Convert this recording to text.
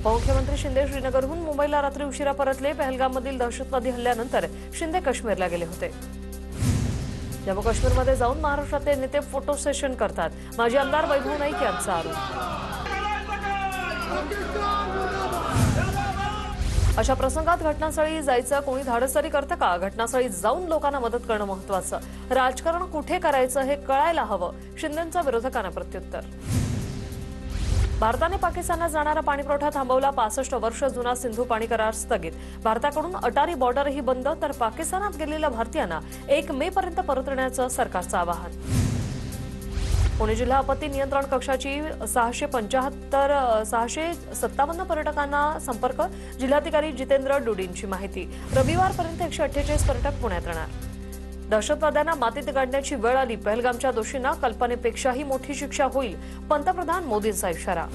उपमुख्यमंत्री शिंदे श्रीनगरहून मुंबईला रात्री उशिरा परतले। पहलगाममधील दहशतवादी हल्ल्यानंतर शिंदे काश्मीरला गेले होते। जम्मू काश्मीरमध्ये जाऊन महाराष्ट्रातले नेते फोटो सेशन करतात। माजी आमदार वैभव नाईक यांचा आरोप। अशा प्रसंगात घटनास्थळी जायचं कोणी धाडस तरी करतं का? घटनास्थळी जाऊन लोकांना मदत करणं महत्त्वाचं। राजकारण कुठे करायचं हे कळायला हवं, शिंदेंचा विरोधकांना प्रत्युत्तर। भारताने पाकिस्तानला जाणारा पाणीपुरवठा थांबवला। 65 वर्ष जुना सिंधू पाणी करार स्थगित। भारताकडून अटारी बॉर्डरही बंद, तर पाकिस्तानात गेलेल्या भारतीयांना 1 मे पर्यंत परतण्याचं सरकारचं आवाहन। पुणे जिल्हा आपत्ती नियंत्रण कक्षाची 657 पर्यटकांना संपर्क। जिल्हाधिकारी जितेंद्र डुडींची माहिती। रविवारपर्यंत 148 पर्यटक पुण्यात येणार। दहशतवाद्यांना मातीत गाडण्याची वेळ आली। पहलगामच्या दोषींना कल्पनेपेक्षाही मोठी शिक्षा होईल, पंतप्रधान मोदींचा इशारा।